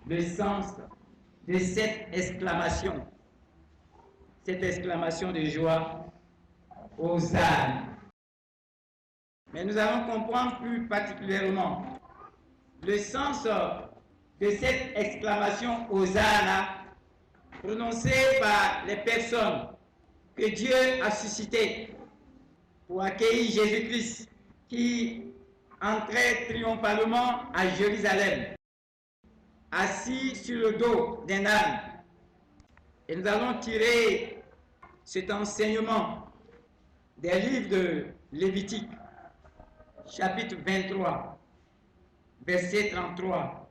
le sens de cette exclamation de joie, Hosanna. Mais nous allons comprendre plus particulièrement le sens de cette exclamation Hosanna prononcée par les personnes que Dieu a suscitées pour accueillir Jésus-Christ qui entrait triomphalement à Jérusalem, assis sur le dos d'un âne. Et nous allons tirer cet enseignement des livres de Lévitique, chapitre 23, versets 33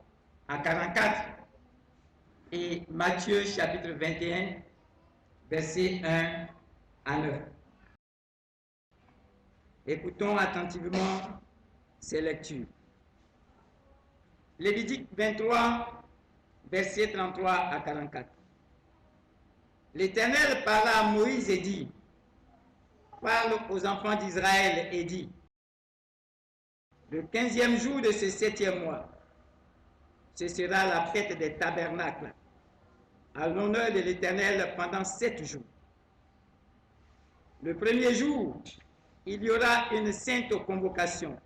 à 44, et Matthieu, chapitre 21, versets 1 à 9. Écoutons attentivement ces lectures. Lévitique 23, versets 33 à 44. L'Éternel parla à Moïse et dit, parle aux enfants d'Israël et dit, le 15e jour de ce 7e mois, ce sera la fête des tabernacles, à l'honneur de l'Éternel pendant 7 jours. Le premier jour, il y aura une sainte convocation.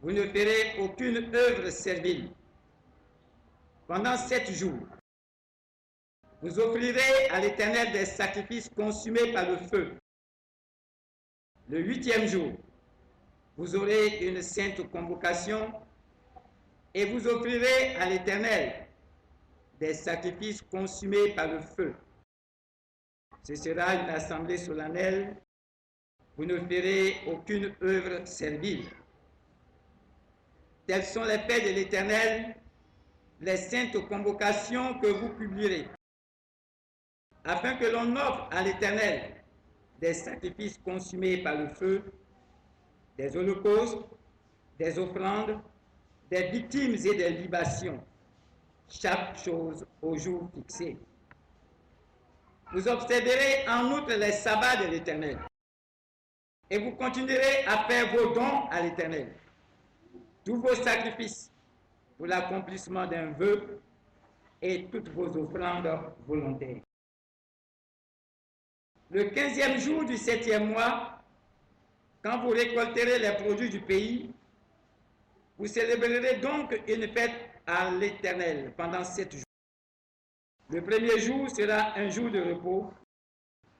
Vous ne ferez aucune œuvre servile. Pendant 7 jours, vous offrirez à l'Éternel des sacrifices consumés par le feu. Le 8e jour, vous aurez une sainte convocation et vous offrirez à l'Éternel des sacrifices consumés par le feu. Ce sera une assemblée solennelle. Vous ne ferez aucune œuvre servile. Telles sont les fêtes de l'Éternel, les saintes convocations que vous publierez, afin que l'on offre à l'Éternel des sacrifices consumés par le feu, des holocaustes, des offrandes, des victimes et des libations, chaque chose au jour fixé. Vous observerez en outre les sabbats de l'Éternel, et vous continuerez à faire vos dons à l'Éternel, tous vos sacrifices pour l'accomplissement d'un vœu et toutes vos offrandes volontaires. Le 15e jour du 7e mois, quand vous récolterez les produits du pays, vous célébrerez donc une fête à l'Éternel pendant 7 jours. Le premier jour sera un jour de repos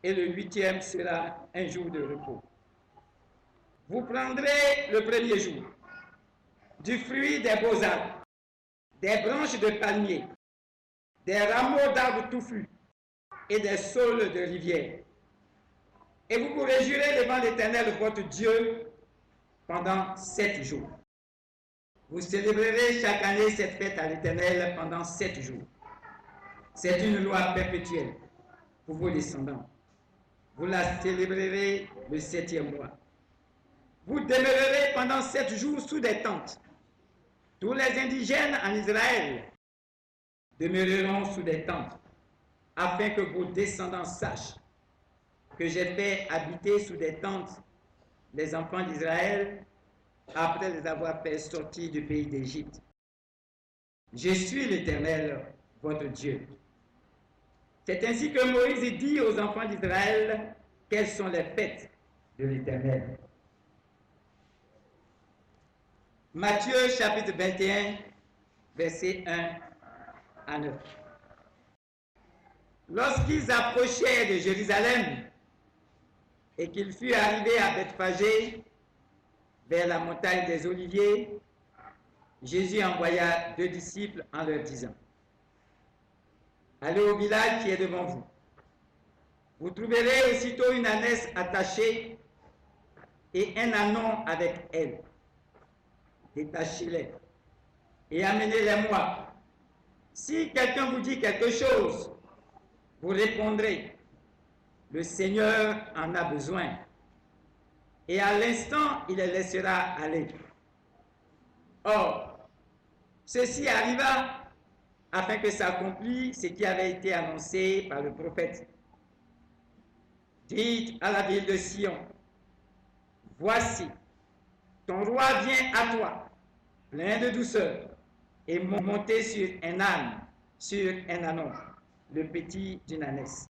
et le 8e sera un jour de repos. Vous prendrez le premier jour du fruit des beaux arbres, des branches de palmier, des rameaux d'arbres touffus et des saules de rivière. Et vous vous réjouirez devant l'Éternel votre Dieu pendant 7 jours. Vous célébrerez chaque année cette fête à l'Éternel pendant 7 jours. C'est une loi perpétuelle pour vos descendants. Vous la célébrerez le 7e mois. Vous demeurerez pendant 7 jours sous des tentes. Tous les indigènes en Israël demeureront sous des tentes, afin que vos descendants sachent que j'ai fait habiter sous des tentes les enfants d'Israël après les avoir fait sortir du pays d'Égypte. Je suis l'Éternel, votre Dieu. C'est ainsi que Moïse dit aux enfants d'Israël quelles sont les fêtes de l'Éternel. Matthieu chapitre 21, versets 1 à 9. Lorsqu'ils approchaient de Jérusalem et qu'ils furent arrivés à Bethphagée, vers la montagne des Oliviers, Jésus envoya 2 disciples en leur disant, « Allez au village qui est devant vous. Vous trouverez aussitôt une ânesse attachée et un ânon avec elle. Détachez-les et amenez-les-moi. Si quelqu'un vous dit quelque chose, vous répondrez, le Seigneur en a besoin. Et à l'instant, il les laissera aller. » Or, ceci arriva afin que s'accomplisse ce qui avait été annoncé par le prophète. Dites à la ville de Sion, voici, ton roi vient à toi, plein de douceur et monter sur un âne, sur un ânon, le petit d'une ânesse.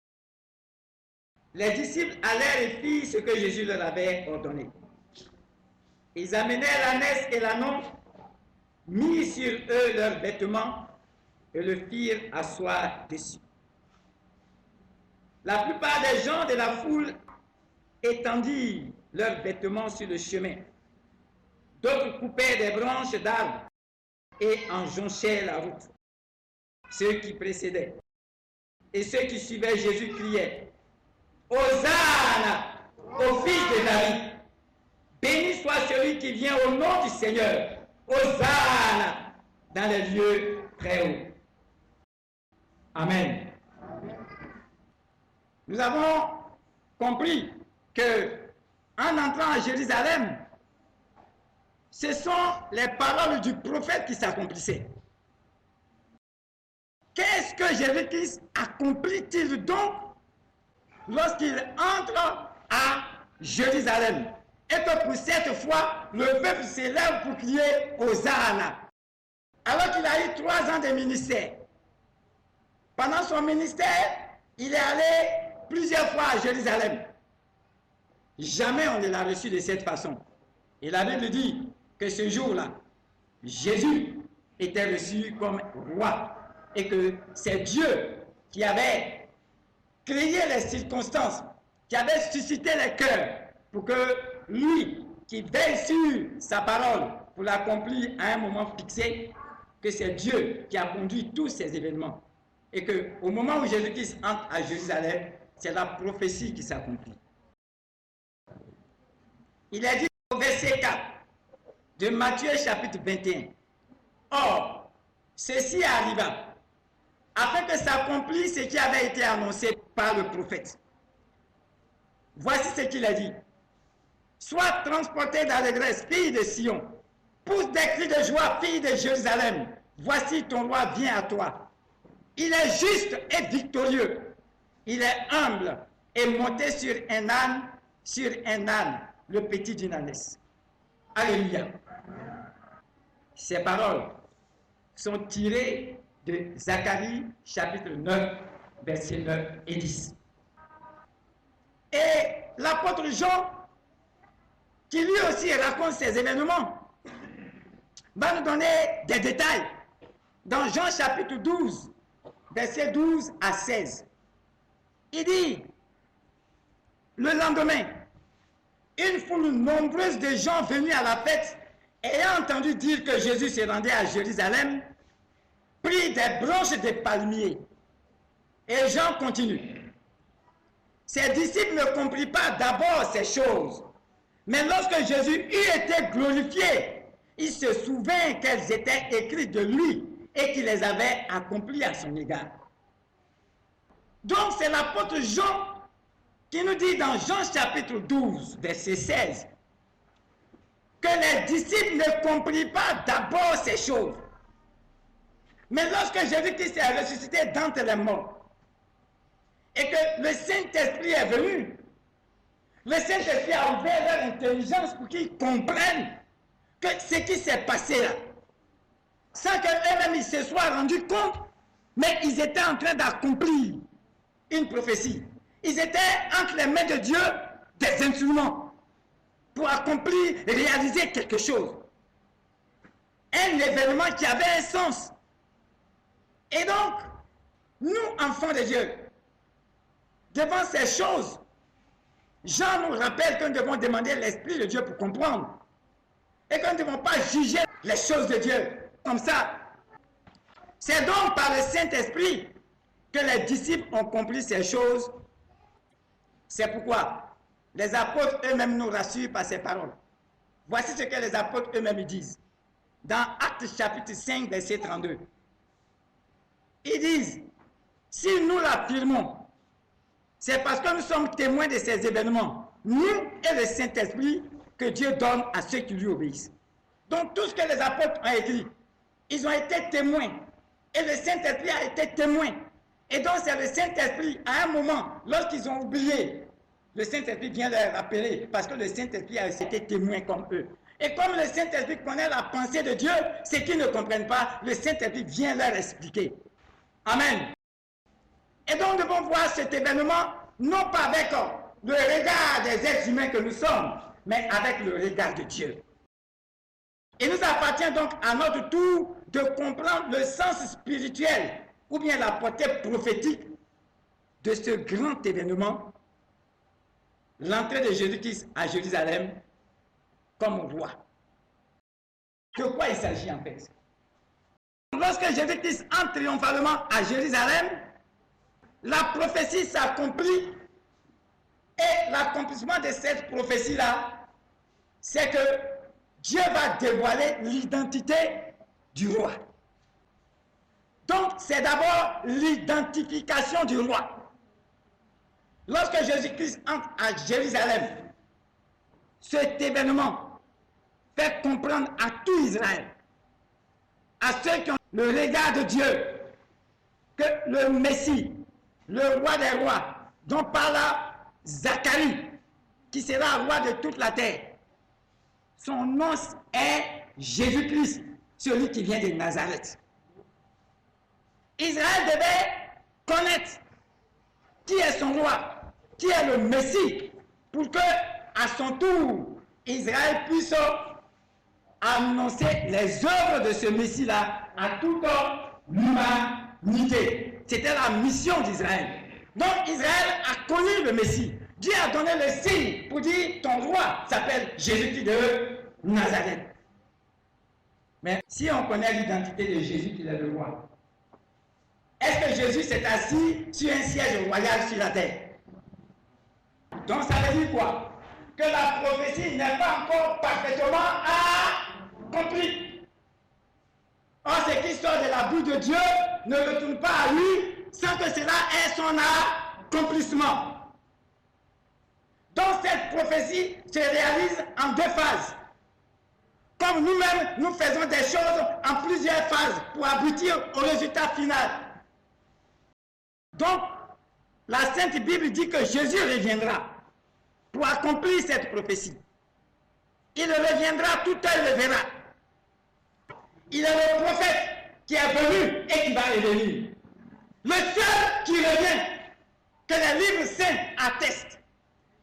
Les disciples allèrent et firent ce que Jésus leur avait ordonné. Ils amenèrent l'ânesse et l'ânon, mirent sur eux leurs vêtements et le firent asseoir dessus. La plupart des gens de la foule étendirent leurs vêtements sur le chemin. D'autres coupèrent des branches d'arbres et en jonchèrent la route. Ceux qui précédaient et ceux qui suivaient Jésus criaient « Hosanna au fils de David! Béni soit celui qui vient au nom du Seigneur! Hosanna dans les lieux très hauts! » Amen. Nous avons compris que en entrant à Jérusalem, ce sont les paroles du prophète qui s'accomplissaient. Qu'est-ce que Jésus-Christ accomplit-il donc lorsqu'il entre à Jérusalem? Et que pour cette fois, le peuple s'élève pour crier Hosanna. Alors qu'il a eu 3 ans de ministère. Pendant son ministère, il est allé plusieurs fois à Jérusalem. Jamais on ne l'a reçu de cette façon. Et la Bible dit que ce jour-là, Jésus était reçu comme roi. Et que c'est Dieu qui avait créé les circonstances, qui avait suscité les cœurs pour que lui, qui veille sur sa parole pour l'accomplir à un moment fixé, que c'est Dieu qui a conduit tous ces événements. Et qu'au moment où Jésus-Christ entre à Jérusalem, c'est la prophétie qui s'accomplit. Il est dit au verset 4 de Matthieu chapitre 21. Or, ceci arriva, afin que s'accomplisse ce qui avait été annoncé par le prophète. Voici ce qu'il a dit. Sois transporté d'allégresse, fille de Sion. Pousse des cris de joie, fille de Jérusalem. Voici ton roi vient à toi. Il est juste et victorieux. Il est humble et monté sur un âne, le petit d'une ânesse. Alléluia. Ces paroles sont tirées de Zacharie chapitre 9, versets 9 et 10. Et l'apôtre Jean, qui lui aussi raconte ces événements, va nous donner des détails. Dans Jean chapitre 12, versets 12 à 16, il dit, le lendemain, une foule nombreuse de gens venus à la fête, ayant entendu dire que Jésus se rendait à Jérusalem, prit des branches de palmiers. Et Jean continue. Ses disciples ne comprirent pas d'abord ces choses. Mais lorsque Jésus eut été glorifié, il se souvint qu'elles étaient écrites de lui et qu'il les avait accomplies à son égard. Donc c'est l'apôtre Jean qui nous dit dans Jean chapitre 12, verset 16, que les disciples ne comprirent pas d'abord ces choses. Mais lorsque Jésus-Christ est ressuscité d'entre les morts, et que le Saint-Esprit est venu, le Saint-Esprit a ouvert leur intelligence pour qu'ils comprennent que ce qui s'est passé là, sans qu'eux-mêmes ils se soient rendus compte, mais ils étaient en train d'accomplir une prophétie. Ils étaient entre les mains de Dieu des instruments pour accomplir, réaliser quelque chose. Un événement qui avait un sens. Et donc, nous, enfants de Dieu, devant ces choses, Jean nous rappelle que nous devons demander l'Esprit de Dieu pour comprendre. Et que nous ne devons pas juger les choses de Dieu comme ça. C'est donc par le Saint-Esprit que les disciples ont compris ces choses. C'est pourquoi les apôtres eux-mêmes nous rassurent par ces paroles. Voici ce que les apôtres eux-mêmes disent. Dans Actes chapitre 5, verset 32. Ils disent, si nous l'affirmons, c'est parce que nous sommes témoins de ces événements, nous et le Saint-Esprit que Dieu donne à ceux qui lui obéissent. Donc tout ce que les apôtres ont écrit, ils ont été témoins. Et le Saint-Esprit a été témoin. Et donc c'est le Saint-Esprit, à un moment, lorsqu'ils ont oublié, le Saint-Esprit vient leur rappeler, parce que le Saint-Esprit a été témoin comme eux. Et comme le Saint-Esprit connaît la pensée de Dieu, ceux qui ne comprennent pas, le Saint-Esprit vient leur expliquer. Amen. Et donc nous devons voir cet événement, non pas avec le regard des êtres humains que nous sommes, mais avec le regard de Dieu. Il nous appartient donc à notre tour de comprendre le sens spirituel ou bien la portée prophétique de ce grand événement, l'entrée de Jésus-Christ à Jérusalem comme roi. De quoi il s'agit en fait? Lorsque Jésus-Christ entre triomphalement à Jérusalem, la prophétie s'accomplit et l'accomplissement de cette prophétie-là, c'est que Dieu va dévoiler l'identité du roi. Donc, c'est d'abord l'identification du roi. Lorsque Jésus-Christ entre à Jérusalem, cet événement fait comprendre à tout Israël, à ceux qui ont le regard de Dieu, que le Messie, le roi des rois, dont parle Zacharie, qui sera roi de toute la terre, son nom est Jésus-Christ, celui qui vient de Nazareth. Israël devait connaître qui est son roi, qui est le Messie, pour que, à son tour, Israël puisse annoncer les œuvres de ce Messie-là à toute l'humanité. C'était la mission d'Israël. Donc Israël a connu le Messie. Dieu a donné le signe pour dire ton roi s'appelle Jésus-Christ de Nazareth. Mais si on connaît l'identité de Jésus qui est le roi, est-ce que Jésus s'est assis sur un siège royal sur la terre? Donc ça veut dire quoi? Que la prophétie n'est pas encore parfaitement accomplie. Or, ce qui sort de la bouche de Dieu ne retourne pas à lui sans que cela ait son accomplissement. Donc cette prophétie se réalise en deux phases. Comme nous-mêmes, nous faisons des choses en plusieurs phases pour aboutir au résultat final. Donc, la Sainte Bible dit que Jésus reviendra pour accomplir cette prophétie. Il reviendra, tout œil le verra. Il est le prophète qui est venu et qui va revenir. Le seul qui revient, que les livres saints attestent.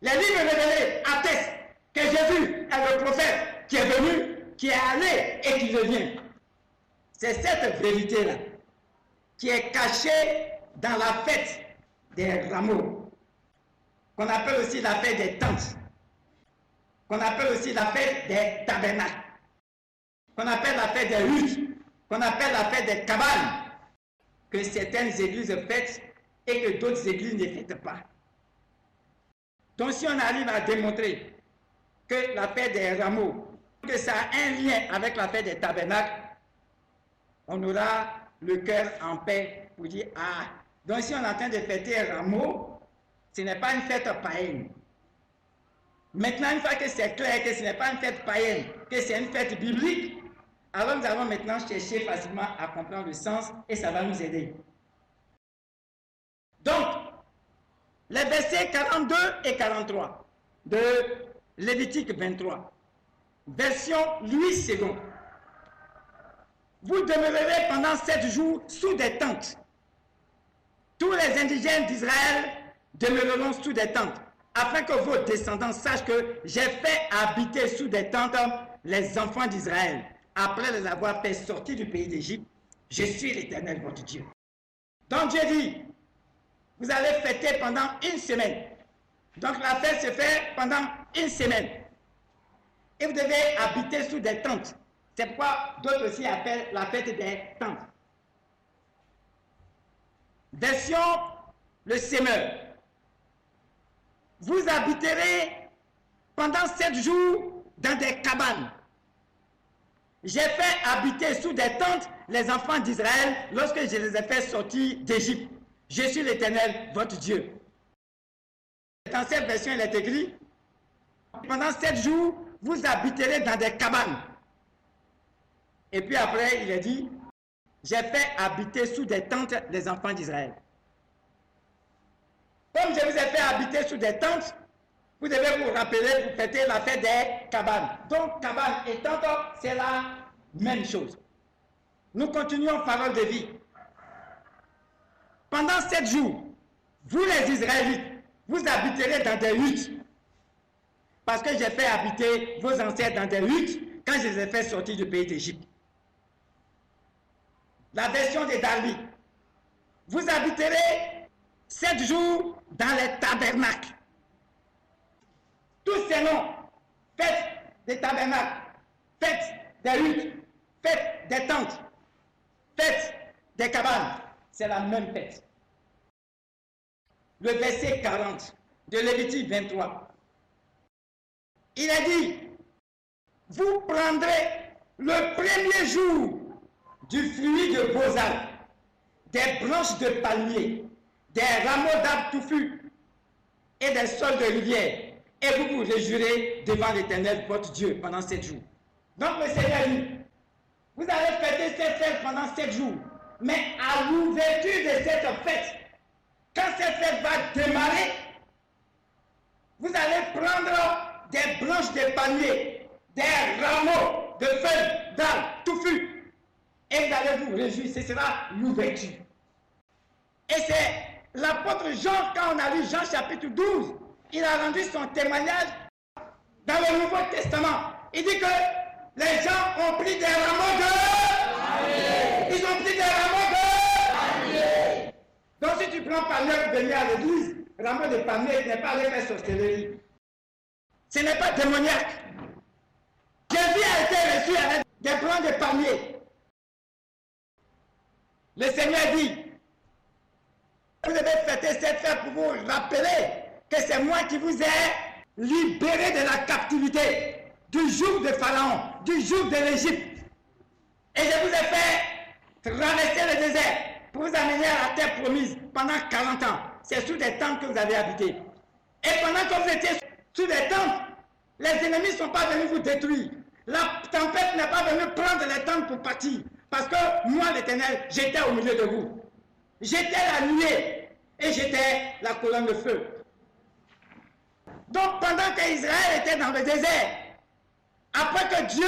Les livres révélés attestent que Jésus est le prophète qui est venu, qui est allé et qui revient. C'est cette vérité-là qui est cachée dans la fête des rameaux, qu'on appelle aussi la fête des tentes, qu'on appelle aussi la fête des tabernacles, qu'on appelle la fête des huttes, qu'on appelle la fête des cabanes, que certaines églises fêtent et que d'autres églises ne fêtent pas. Donc si on arrive à démontrer que la fête des rameaux, que ça a un lien avec la fête des tabernacles, on aura le cœur en paix pour dire « Ah, donc si on est en train de fêter un rameau, ce n'est pas une fête païenne. » Maintenant, une fois que c'est clair que ce n'est pas une fête païenne, que c'est une fête biblique, alors nous allons maintenant chercher facilement à comprendre le sens et ça va nous aider. Donc, les versets 42 et 43 de Lévitique 23, version Louis II. Vous demeurerez pendant 7 jours sous des tentes. Tous les indigènes d'Israël demeureront sous des tentes, afin que vos descendants sachent que j'ai fait habiter sous des tentes les enfants d'Israël, après les avoir fait sortir du pays d'Égypte. Je suis l'Éternel, votre Dieu. Donc Dieu dit, vous allez fêter pendant une semaine. Donc la fête se fait pendant une semaine. Et vous devez habiter sous des tentes. C'est pourquoi d'autres aussi appellent la fête des tentes. Version le semeur. Vous habiterez pendant 7 jours dans des cabanes. J'ai fait habiter sous des tentes les enfants d'Israël lorsque je les ai fait sortir d'Égypte. Je suis l'Éternel, votre Dieu. Dans cette version, il est écrit, pendant 7 jours, vous habiterez dans des cabanes. Et puis après, il est dit, j'ai fait habiter sous des tentes les enfants d'Israël. Comme je vous ai fait habiter sous des tentes, vous devez vous rappeler pour fêter la fête des cabanes. Donc, cabane et tente, c'est la même chose. Nous continuons parole de vie. Pendant 7 jours, vous les Israélites, vous habiterez dans des huttes. Parce que j'ai fait habiter vos ancêtres dans des huttes quand je les ai fait sortir du pays d'Égypte. La version de Darby. Vous habiterez 7 jours dans les tabernacles. Tous ces noms, faites des tabernacles, faites des huttes, faites des tentes, faites des cabanes, c'est la même fête. Le verset 40 de Lévitique 23. Il a dit, vous prendrez le premier jour du fruit de vos arbres, des branches de palmier, des rameaux d'arbres touffus et des sols de rivière, et vous vous réjouirez devant l'Éternel, votre Dieu, pendant 7 jours. Donc le Seigneur dit, vous allez fêter cette fête pendant 7 jours, mais à l'ouverture de cette fête, quand cette fête va démarrer, vous allez prendre des branches de palmier, des rameaux de feuilles d'arbres touffus, et vous allez vous réjouir, ce sera l'ouverture. Et c'est l'apôtre Jean, quand on a lu Jean chapitre 12, il a rendu son témoignage dans le Nouveau Testament. Il dit que les gens ont pris des rameaux de... Ils ont pris des rameaux de... Donc si tu prends palmier pour venir à l'église, rameau de palmier n'est pas aller faire sorcellerie. Ce n'est pas démoniaque. Jésus a été reçu avec des plants de palmier. Le Seigneur dit, vous devez fêter cette fête pour vous rappeler que c'est moi qui vous ai libéré de la captivité, du joug de Pharaon, du joug de l'Égypte. Et je vous ai fait traverser le désert pour vous amener à la terre promise pendant 40 ans. C'est sous des tentes que vous avez habité. Et pendant que vous étiez sous des tentes, les ennemis ne sont pas venus vous détruire. La tempête n'est pas venue prendre les tentes pour partir. Parce que moi, l'Éternel, j'étais au milieu de vous. J'étais la nuée et j'étais la colonne de feu. Donc pendant qu'Israël était dans le désert, après que Dieu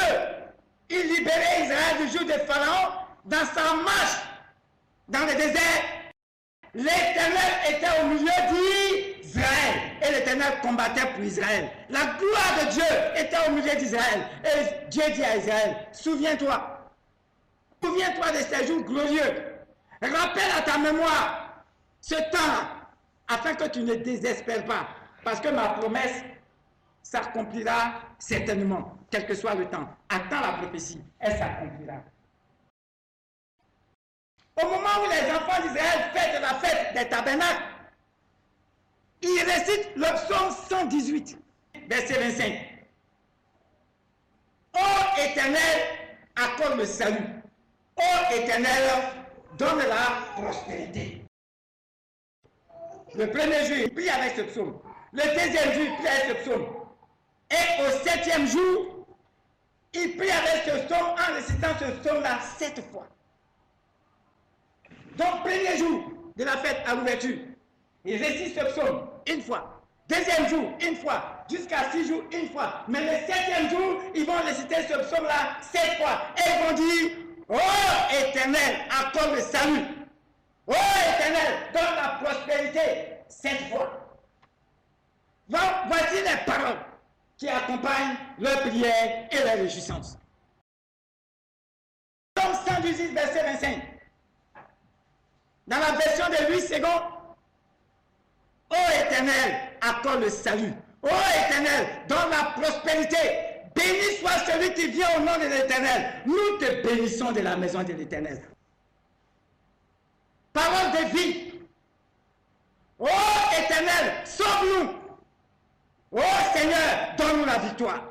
il libérait Israël du joug de Pharaon, dans sa marche dans le désert, l'Éternel était au milieu d'Israël et l'Éternel combattait pour Israël. La gloire de Dieu était au milieu d'Israël et Dieu dit à Israël, souviens-toi de ces jours glorieux. Rappelle à ta mémoire ce temps afin que tu ne désespères pas. Parce que ma promesse s'accomplira certainement, quel que soit le temps. Attends la prophétie, elle s'accomplira. Au moment où les enfants d'Israël fêtent la fête des tabernacles, ils récitent le psaume 118, verset 25. Ô Éternel, accorde le salut. Ô Éternel, donne la prospérité. Le premier jour, il prie avec ce psaume. Le deuxième jour, il prie avec ce psaume. Et au 7e jour, il prie avec ce psaume en récitant ce psaume-là 7 fois. Donc, premier jour de la fête à l'ouverture, il récite ce psaume une fois. Deuxième jour, une fois. Jusqu'à 6 jours, une fois. Mais le 7e jour, ils vont réciter ce psaume-là 7 fois. Et ils vont dire, ô Éternel, accorde le salut. Ô Éternel, donne la prospérité 7 fois. Voici les paroles qui accompagnent leur prière et leur réjouissance. Psaume 118, verset 25. Dans la version de 8 secondes, ô Éternel, accorde le salut. Ô Éternel, donne la prospérité. Béni soit celui qui vient au nom de l'Éternel. Nous te bénissons de la maison de l'Éternel. Parole de vie. Ô Éternel, sauve-nous. Ô Seigneur, donne-nous la victoire.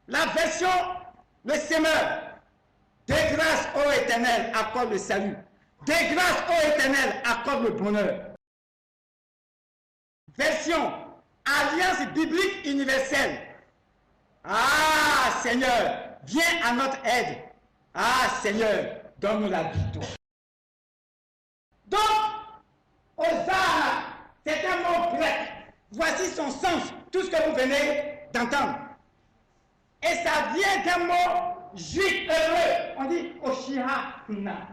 La version, le semeur. De grâce, ô Éternel, accorde le salut. De grâce, ô Éternel, accorde le bonheur. Version, Alliance biblique universelle. Ah, Seigneur, viens à notre aide. Ah, Seigneur, donne-nous la victoire. Donc, Hosanna, c'est un mot grec Voici son sens, tout ce que vous venez d'entendre. Et ça vient d'un mot juif hébreu. On dit Oshihana,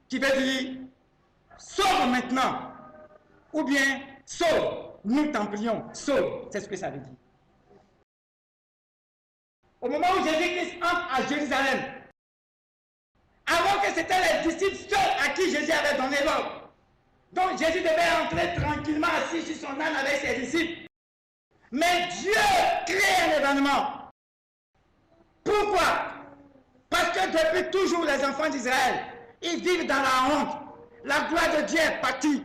qui veut dire sauve maintenant, ou bien sauve, nous t'en prions, sauve. C'est ce que ça veut dire. Au moment où Jésus-Christ entre à Jérusalem, avant que c'était les disciples seuls à qui Jésus avait donné l'ordre, donc Jésus devait entrer tranquillement assis sur son âne avec ses disciples. Mais Dieu crée un événement. Pourquoi? Parce que depuis toujours les enfants d'Israël, ils vivent dans la honte. La gloire de Dieu est partie.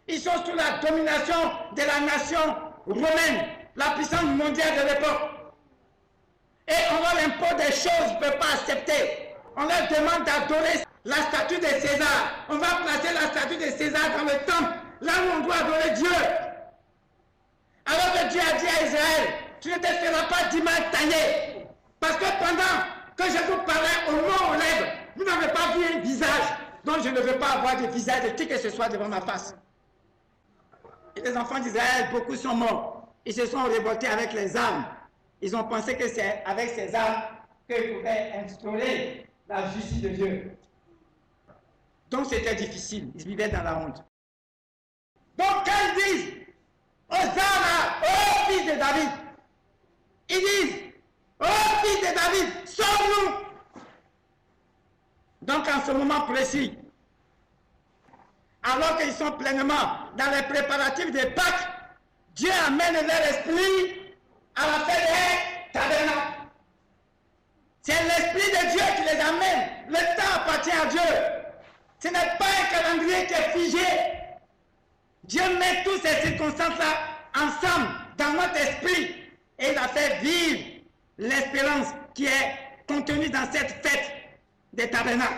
Ils sont sous la domination de la nation romaine, la puissance mondiale de l'époque. Et on leur impose des choses qu'ils ne peuvent pas accepter. On leur demande d'adorer la statue de César. On va placer la statue de César dans le temple, là où on doit adorer Dieu. Alors que Dieu a dit à Israël, tu ne te feras pas d'image taillée. Parce que pendant que je vous parlais au mot aux lèvres, vous n'avez pas vu un visage. Donc je ne veux pas avoir de visage de qui que ce soit devant ma face. Et les enfants d'Israël, beaucoup sont morts. Ils se sont révoltés avec les armes. Ils ont pensé que c'est avec ces armes qu'ils pouvaient instaurer la justice de Dieu. Donc c'était difficile. Ils vivaient dans la honte. Donc quand ils disent Hosanna, ô fils de David, ils disent ô fils de David, sauve-nous. Donc en ce moment précis, alors qu'ils sont pleinement dans les préparatifs des Pâques, Dieu amène leur esprit à la fête des tabernacles. C'est l'esprit de Dieu qui les amène. Le temps appartient à Dieu. Ce n'est pas un calendrier qui est figé. Dieu met toutes ces circonstances-là ensemble dans notre esprit et il a fait vivre l'espérance qui est contenue dans cette fête des tabernacles,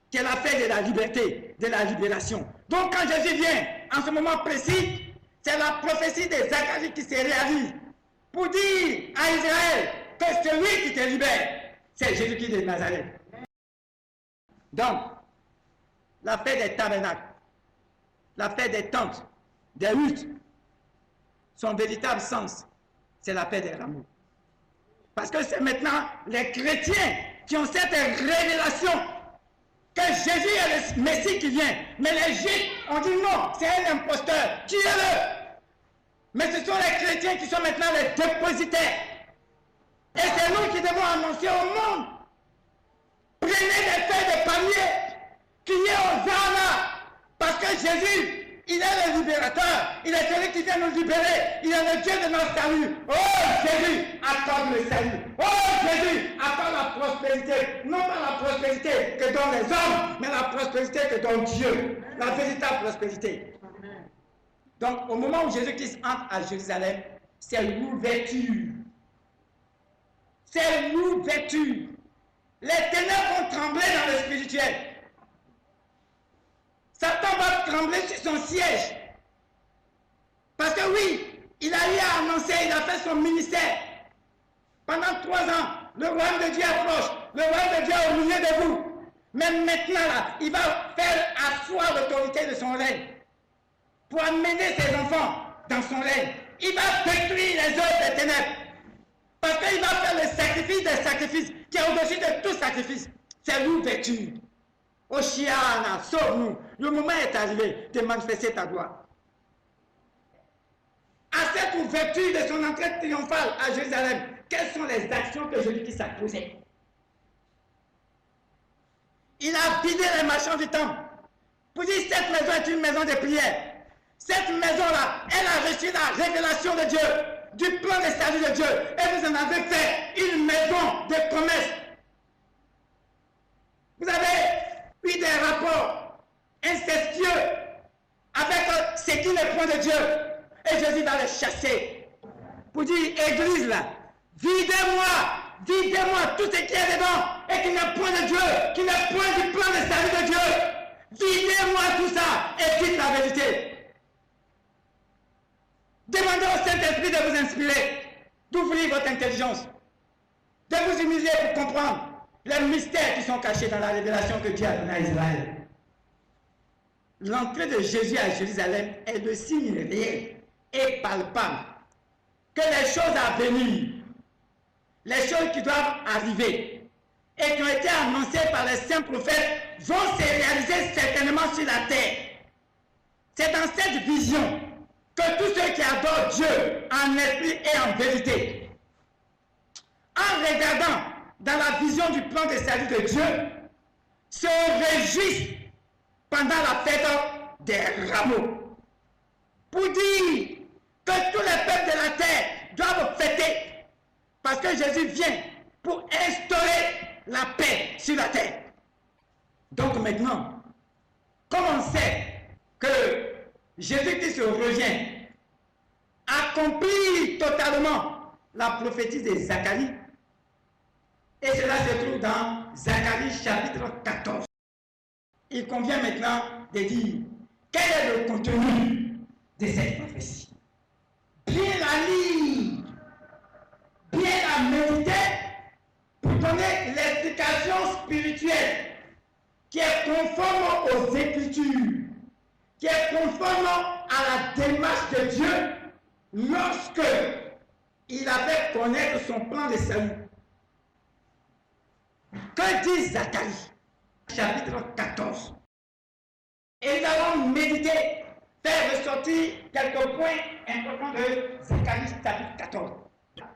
qui est la fête de la liberté, de la libération. Donc quand Jésus vient, en ce moment précis, c'est la prophétie de Zacharie qui se réalise pour dire à Israël que celui qui te libère, c'est Jésus-Christ de Nazareth. Donc, la fête des tabernacles, la fête des tentes, des huttes, son véritable sens, c'est la fête des rameaux. Parce que c'est maintenant les chrétiens qui ont cette révélation que Jésus est le Messie qui vient. Mais les Juifs ont dit non, c'est un imposteur, tuez-le. Mais ce sont les chrétiens qui sont maintenant les dépositaires. Et c'est nous qui devons annoncer au monde. Prenez des feuilles de palmier, criez Hosanna, parce que Jésus, il est le libérateur, il est celui qui vient nous libérer, il est le Dieu de notre salut. Oh Jésus, accorde le salut. Oh Jésus, accorde la prospérité. Non pas la prospérité que donnent les hommes, mais la prospérité que donne Dieu. La véritable prospérité. Donc au moment où Jésus-Christ entre à Jérusalem, c'est l'ouverture. C'est l'ouverture. Les ténèbres vont trembler dans le spirituel. Satan va trembler sur son siège. Parce que oui, il a eu à annoncer, il a fait son ministère. Pendant 3 ans, le royaume de Dieu approche. Le royaume de Dieu est au milieu de vous. Mais maintenant, là, il va faire asseoir l'autorité de son règne. Pour amener ses enfants dans son règne. Il va détruire les œuvres des ténèbres. Parce qu'il va faire le sacrifice des sacrifices, qui est au-dessus de tout sacrifice. C'est l'ouverture. Oshiana, sauve-nous. Le moment est arrivé de manifester ta gloire. À cette ouverture de son entrée triomphale à Jérusalem, quelles sont les actions que Jésus-Christ a posées? Il a vidé les marchands du temple pour dire cette maison est une maison de prière. Cette maison-là, elle a reçu la révélation de Dieu, du plan de salut de Dieu. Et vous en avez fait une maison de promesses. Vous avez eu des rapports incestueux avec ce qui n'est point de Dieu. Et Jésus va les chasser. Pour dire, Église là, videz-moi tout ce qui est dedans et qui n'est point de Dieu, qui n'est point du plan de salut de Dieu. Videz-moi tout ça et dites la vérité. Demandez au Saint-Esprit de vous inspirer, d'ouvrir votre intelligence, de vous humilier pour comprendre les mystères qui sont cachés dans la révélation que Dieu a donnée à Israël. L'entrée de Jésus à Jérusalem est le signe réel et palpable que les choses à venir, les choses qui doivent arriver et qui ont été annoncées par les saints prophètes vont se réaliser certainement sur la terre. C'est dans cette vision que tous ceux qui adorent Dieu en esprit et en vérité, en regardant dans la vision du plan de salut de Dieu, se réjouissent pendant la fête des rameaux. Pour dire que tous les peuples de la terre doivent fêter, parce que Jésus vient pour instaurer la paix sur la terre. Donc maintenant, comme on sait que Jésus-Christ revient, accomplit totalement la prophétie de Zacharie, et cela se trouve dans Zacharie chapitre 14. Il convient maintenant de dire quel est le contenu de cette prophétie. Bien la lire, bien la méditer pour donner l'explication spirituelle qui est conforme aux Écritures, qui est conforme à la démarche de Dieu lorsque il avait connaître son plan de salut. Que dit Zacharie, chapitre 14? Et nous allons méditer, faire ressortir quelques points importants de Zacharie, chapitre 14.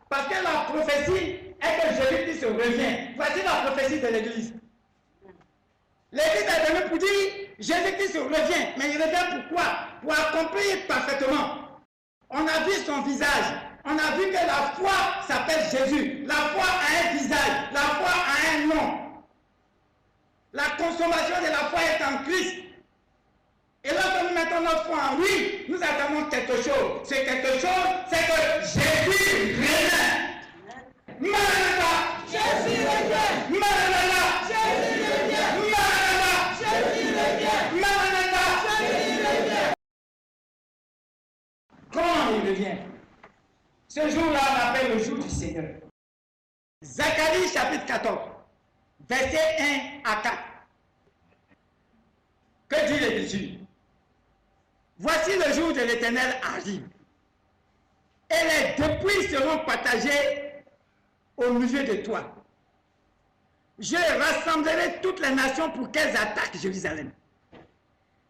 Parce que la prophétie est que Jésus-Christ revient. Voici la prophétie de l'Église. L'Église est venue pour dire Jésus-Christ revient. Mais il revient pourquoi? Pour accomplir parfaitement. On a vu son visage. On a vu que la foi s'appelle Jésus. La foi a un visage. La foi a un nom. La consommation de la foi est en Christ. Et lorsque nous mettons notre foi en lui, nous attendons quelque chose. C'est quelque chose, c'est que Jésus revient. Maranatha, Jésus revient. Maranatha, Jésus revient. Maranatha, Jésus revient. Maranatha, Jésus revient. Quand il revient? Ce jour-là, on appelle le jour du Seigneur. Zacharie chapitre 14, versets 1 à 4. Que dit l'Écriture? Voici le jour de l'Éternel arrive, et les dépouilles seront partagées au milieu de toi. Je rassemblerai toutes les nations pour qu'elles attaquent Jérusalem.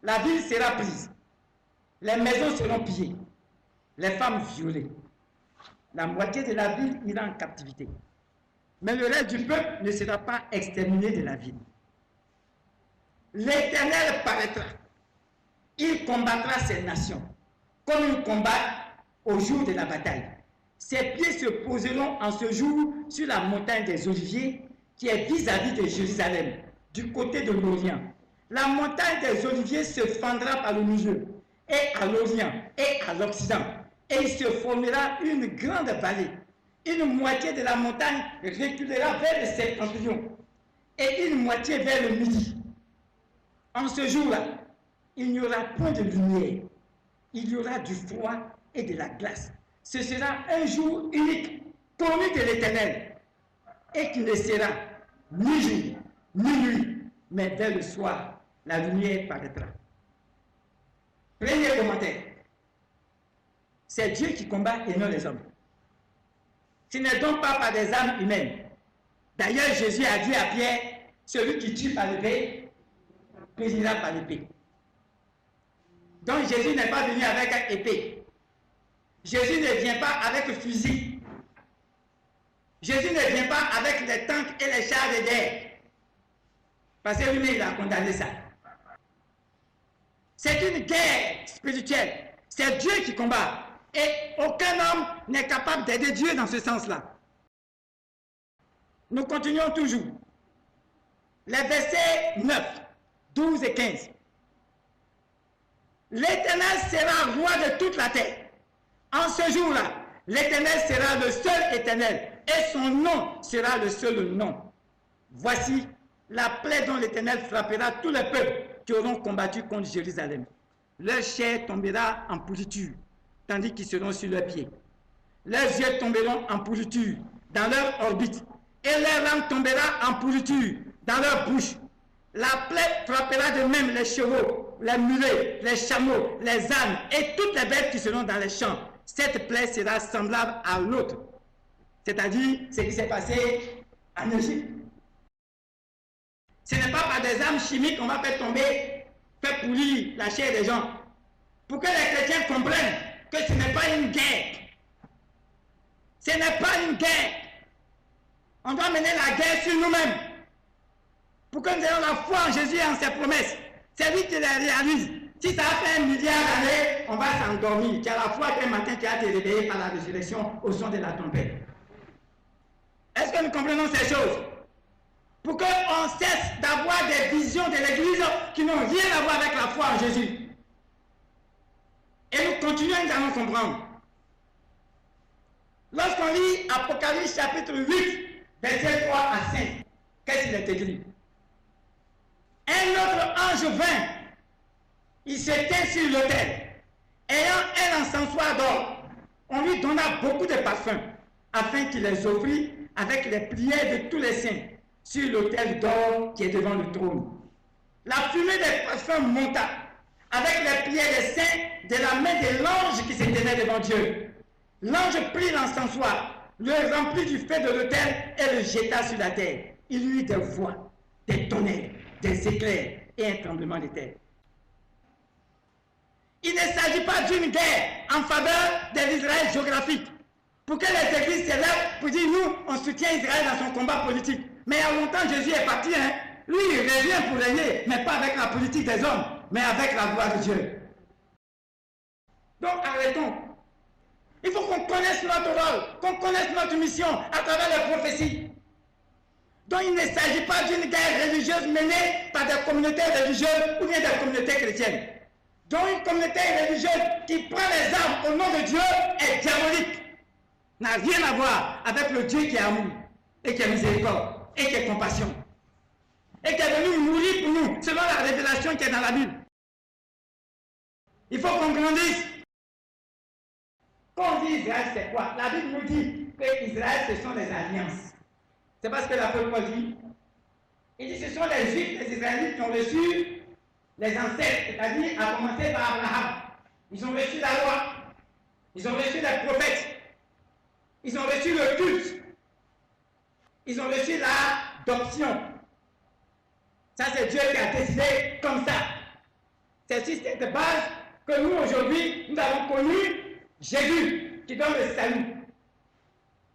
La ville sera prise, les maisons seront pillées, les femmes violées. La moitié de la ville ira en captivité, mais le reste du peuple ne sera pas exterminé de la ville. L'Éternel paraîtra. Il combattra ces nations, comme il combat au jour de la bataille. Ses pieds se poseront en ce jour sur la montagne des Oliviers, qui est vis-à-vis de Jérusalem, du côté de l'Orient. La montagne des Oliviers se fendra par le milieu, et à l'Orient, et à l'Occident, et il se formera une grande vallée. Une moitié de la montagne reculera vers le septentrion, et une moitié vers le midi. En ce jour-là, il n'y aura point de lumière, il y aura du froid et de la glace. Ce sera un jour unique, connu de l'Éternel, et qui ne sera ni jour, ni nuit, mais vers le soir, la lumière paraîtra. Premier commentaire. C'est Dieu qui combat et non les hommes. Ce n'est donc pas par des âmes humaines. D'ailleurs, Jésus a dit à Pierre, celui qui tue par l'épée, périra par l'épée. Donc Jésus n'est pas venu avec une épée. Jésus ne vient pas avec un fusil. Jésus ne vient pas avec les tanks et les chars de guerre. Parce que lui-même, il a condamné ça. C'est une guerre spirituelle. C'est Dieu qui combat. Et aucun homme n'est capable d'aider Dieu dans ce sens-là. Nous continuons toujours. Les versets 9, 12 et 15. L'Éternel sera roi de toute la terre. En ce jour-là, l'Éternel sera le seul Éternel, et son nom sera le seul nom. Voici la plaie dont l'Éternel frappera tous les peuples qui auront combattu contre Jérusalem. Leur chair tombera en pourriture, tandis qu'ils seront sur leurs pieds. Leurs yeux tomberont en pourriture dans leur orbite, et leur langue tombera en pourriture dans leur bouche. La plaie frappera de même les chevaux, les mulets, les chameaux, les ânes et toutes les bêtes qui seront dans les champs. Cette plaie sera semblable à l'autre. C'est-à-dire ce qui s'est passé en Égypte. Ce n'est pas par des armes chimiques qu'on va faire tomber, faire pourrir la chair des gens. Pour que les chrétiens comprennent que ce n'est pas une guerre. Ce n'est pas une guerre. On doit mener la guerre sur nous-mêmes. Pour que nous ayons la foi en Jésus et en ses promesses. C'est lui qui les réalise. Si ça a fait 1 milliard d'années, on va s'endormir. Tu as la foi qu'un matin tu as été réveillé par la résurrection au son de la tempête. Est-ce que nous comprenons ces choses? Pour qu'on cesse d'avoir des visions de l'Église qui n'ont rien à voir avec la foi en Jésus. Et nous continuons, nous allons comprendre. Lorsqu'on lit Apocalypse chapitre 8, versets 3 à 5, qu'est-ce qu'il est écrit? Un autre ange vint, il se tint sur l'autel, ayant un encensoir d'or. On lui donna beaucoup de parfums, afin qu'il les offrit avec les prières de tous les saints, sur l'autel d'or qui est devant le trône. La fumée des parfums monta, avec les prières des saints, de la main de l'ange qui se tenait devant Dieu. L'ange prit l'encensoir, le remplit du feu de l'autel et le jeta sur la terre. Il y eut des voix, des tonnerres, des éclairs et un tremblement de terre. Il ne s'agit pas d'une guerre en faveur de l'Israël géographique. Pour que les églises se lèvent pour dire nous, on soutient Israël dans son combat politique. Mais il y a longtemps, Jésus est parti. Lui, il revient pour régner, mais pas avec la politique des hommes, mais avec la gloire de Dieu. Donc arrêtons. Il faut qu'on connaisse notre rôle, qu'on connaisse notre mission à travers les prophéties. Donc il ne s'agit pas d'une guerre religieuse menée par des communautés religieuses ou bien des communautés chrétiennes. Donc une communauté religieuse qui prend les armes au nom de Dieu est diabolique. N'a rien à voir avec le Dieu qui est amour, et qui est miséricorde, et qui est compassion. Et qui est venu mourir pour nous, selon la révélation qui est dans la Bible. Il faut qu'on grandisse. Quand on dit Israël, c'est quoi? La Bible nous dit que Israël, ce sont les alliances. C'est parce que l'apôtre Paul dit. Il dit ce sont les Juifs, les Israélites qui ont reçu les ancêtres, c'est-à-dire à commencer par Abraham. Ils ont reçu la loi. Ils ont reçu les prophètes. Ils ont reçu le culte. Ils ont reçu l'adoption. Ça, c'est Dieu qui a décidé comme ça. C'est sur cette base que nous, aujourd'hui, nous avons connu Jésus qui donne le salut.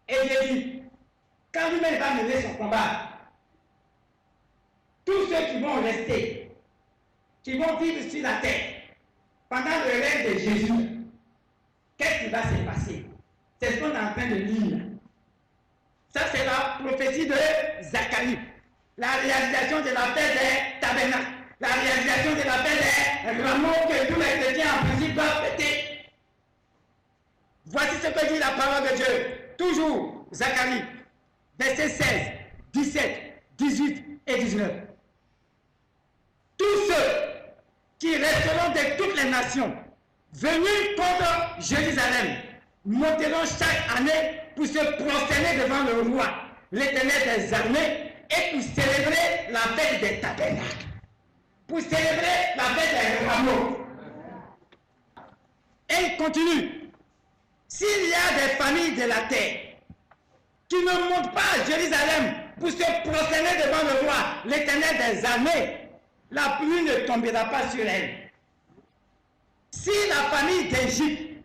Et Jésus, quand lui-même va mener son combat, tous ceux qui vont rester, qui vont vivre sur la terre, pendant le règne de Jésus, qu'est-ce qui va se passer? C'est ce qu'on est en train de lire. Ça, c'est la prophétie de Zacharie. La réalisation de la fête des tabernacles. La réalisation de la fête des rameaux que tous les chrétiens en principe doivent fêter. Voici ce que dit la parole de Dieu. Toujours, Zacharie, versets 16, 17, 18 et 19. Tous ceux qui resteront de toutes les nations, venus contre Jérusalem, monteront chaque année pour se prosterner devant le roi, l'Éternel des armées, et pour célébrer la fête des tabernacles, pour célébrer la fête des rameaux. Et il continue. S'il y a des familles de la terre qui ne montent pas à Jérusalem pour se prosterner devant le roi, l'Éternel des armées, la pluie ne tombera pas sur elles. Si la famille d'Égypte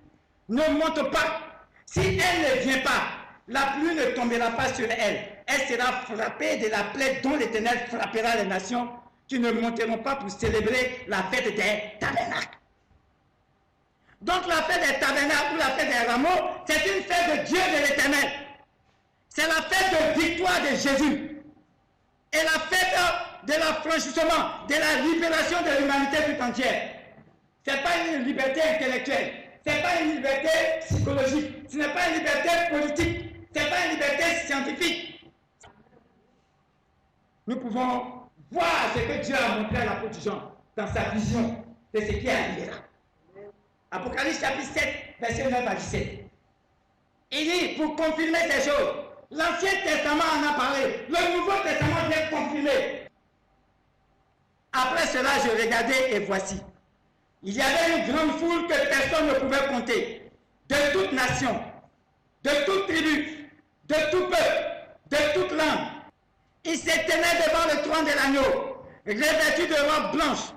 ne monte pas, si elle ne vient pas, la pluie ne tombera pas sur elle. Elle sera frappée de la plaie dont l'Éternel frappera les nations qui ne monteront pas pour célébrer la fête des tabernacles. Donc la fête des tabernacles ou la fête des rameaux, c'est une fête de Dieu de l'Éternel. C'est la fête de victoire de Jésus. Et la fête de l'affranchissement, de la libération de l'humanité tout entière. Ce n'est pas une liberté intellectuelle. Ce n'est pas une liberté psychologique. Ce n'est pas une liberté politique. Ce n'est pas une liberté scientifique. Nous pouvons voir ce que Dieu a montré à l'apôtre Jean dans sa vision de ce qui est arrivé là. Apocalypse chapitre 7, verset 9 à 17. Il dit, pour confirmer ces choses, l'Ancien Testament en a parlé, le Nouveau Testament vient confirmer. Après cela, je regardais et voici. il y avait une grande foule que personne ne pouvait compter, de toute nation, de toute tribu, de tout peuple, de toute langue. Ils se tenaient devant le trône de l'agneau, revêtus de robes blanches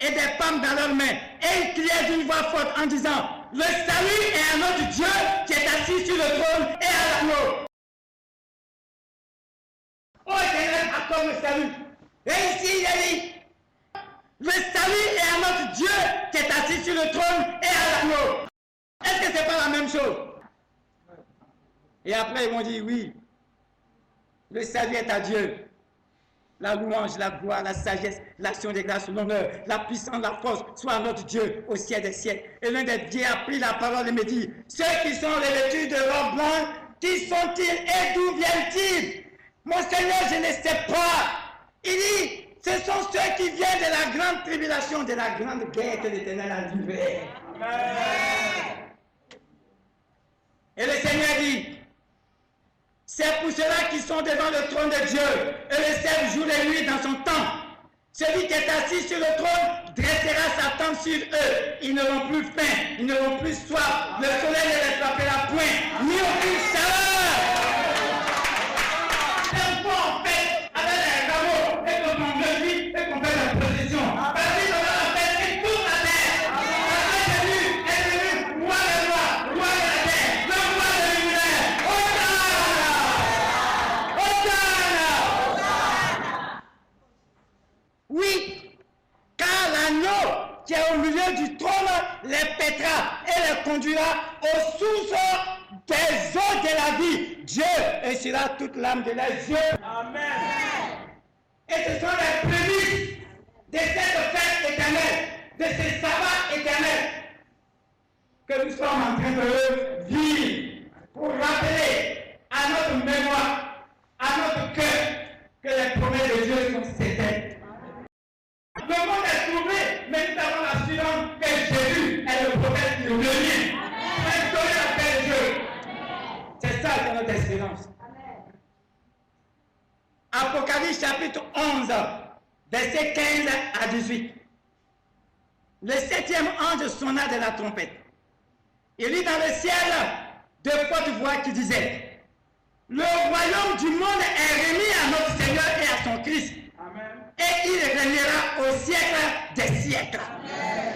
et des palmes dans leurs mains. Et ils criaient d'une voix forte en disant, « Le salut est à notre Dieu qui est assis sur le trône et à l'agneau. » Ô Éternel, accorde le salut. Et ici, il a dit, « Le salut est à notre Dieu qui est assis sur le trône et à l'agneau. » Est-ce que ce n'est pas la même chose? Et après, ils m'ont dit, oui, le salut est à Dieu. La louange, la gloire, la sagesse, l'action des grâces, l'honneur, la puissance, la force, soit à notre Dieu au ciel des siècles. Et l'un des dieux a pris la parole et me dit, ceux qui sont revêtus de robes blanches, qui sont-ils et d'où viennent-ils? Mon Seigneur, je ne sais pas. Il dit, ce sont ceux qui viennent de la grande tribulation, de la grande guerre que l'Éternel a livrée. Et le Seigneur dit, c'est pour ceux-là qui sont devant le trône de Dieu et le servent jour et nuit dans son temps. Celui qui est assis sur le trône dressera sa tente sur eux. Ils n'auront plus faim, ils n'auront plus soif. Le soleil ne les frappera point, ni aucune chaleur. C'est quoi en fait avec les rameaux et qu'on conduit et qu'on fait la procession. Parce qu'il aura la fête et toute la terre. La fête est venue, roi de roi, roi de la terre, le roi de l'univers. Oui, car l'agneau qui est au milieu du trône les pètera et les conduira aux sources des eaux de la vie. Dieu essuiera toute l'âme de leurs yeux. Amen. Et ce sont les prémices de cette fête éternelle, de ce sabbat éternel que nous sommes en train de vivre pour rappeler à notre mémoire, à notre cœur, que les promesses de Dieu sont certaines. Le monde est troublé, mais nous avons l'assurance que Jésus est le prophète qui revient pour instaurer la paix de Dieu. C'est ça qui est notre espérance. Apocalypse chapitre 11, versets 15 à 18. Le 7e ange sonna de la trompette. Il lit dans le ciel de fortes voix qui disaient, le royaume du monde est remis à notre Seigneur et à son Christ. Amen. Et il régnera au siècle des siècles. Amen.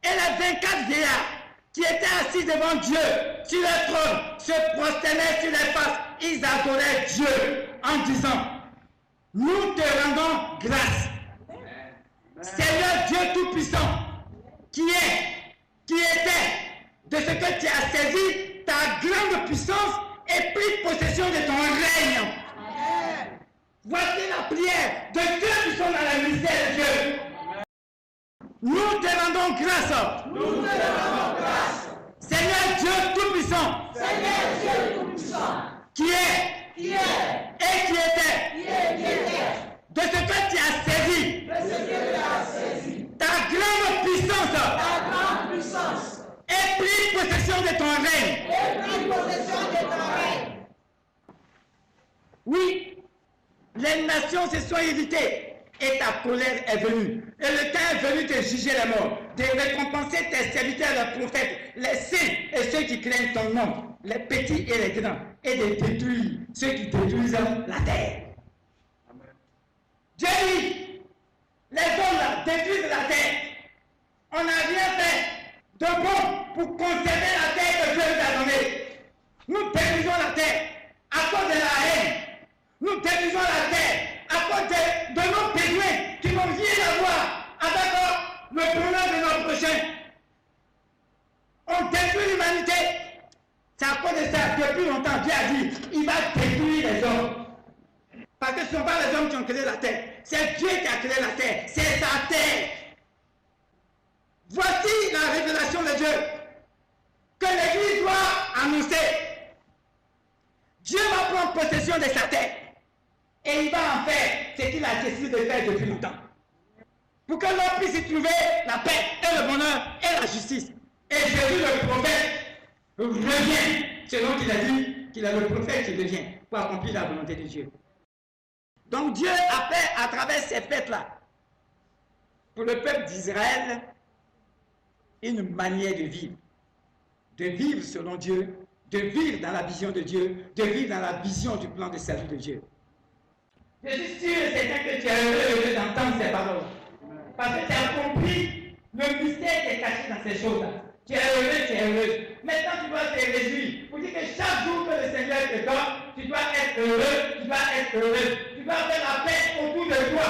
Et les 24 vieillards qui étaient assis devant Dieu sur le trône se prosternaient sur les faces. Ils adoraient Dieu en disant, nous te rendons grâce. Amen. Seigneur Dieu Tout-Puissant, qui était, de ce que tu as saisi ta grande puissance et pris possession de ton règne. Amen. Voici la prière de ceux qui sont dans la misère de Dieu. Amen. Nous te rendons grâce. Nous te rendons grâce. Seigneur Dieu Tout-Puissant. Seigneur Dieu Tout-Puissant. Qui est et qui était. De ce que tu as saisi. Ta grande puissance. Et pris possession de ton règne. Oui, les nations se sont irritées et ta colère est venue. Et le temps est venu de juger les morts, de récompenser tes serviteurs, les prophètes, les saints et ceux qui craignent ton nom, les petits et les grands, et de détruire ceux qui détruisent la terre. Amen. Dieu dit, les hommes là détruisent la terre. On n'a rien fait de bon pour conserver la terre que Dieu nous a donnée. Nous détruisons la terre à cause de la haine. Nous détruisons la terre à cause de nos besoins qui n'ont rien à voir avec le bonheur de nos prochains. On détruit l'humanité. C'est à cause de ça, depuis longtemps, Dieu a dit, il va détruire les hommes. Parce que ce ne sont pas les hommes qui ont créé la terre. C'est Dieu qui a créé la terre. C'est sa terre. Voici la révélation de Dieu que l'Église doit annoncer. Dieu va prendre possession de sa terre et il va en faire ce qu'il a décidé de faire depuis longtemps. Pour que l'homme puisse y trouver la paix et le bonheur et la justice. Et Jésus le prophète revient, selon qu'il a dit qu'il est le prophète qui revient pour accomplir la volonté de Dieu. Donc Dieu a fait à travers ces fêtes-là pour le peuple d'Israël une manière de vivre selon Dieu, de vivre dans la vision de Dieu, de vivre dans la vision du plan de salut de Dieu. Je suis sûr et certain que tu es heureux d'entendre ces paroles, parce que tu as compris le mystère qui est caché dans ces choses-là. Tu es heureux, tu es heureux. Maintenant, tu dois te réjouir pour dire que chaque jour que le Seigneur te donne, tu dois être heureux, tu dois être heureux. Tu dois faire la paix autour de toi.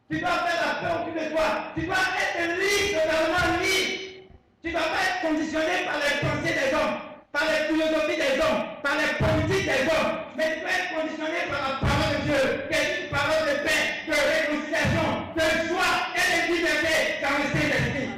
Tu dois faire la paix autour de toi. Tu dois être libre, totalement libre. Tu ne dois pas être conditionné par les pensées des hommes, par les philosophies des hommes, par les politiques des hommes. Mais tu dois être conditionné par la parole de Dieu, qui est une parole de paix, de réconciliation, de joie et de liberté dans le Saint-Esprit.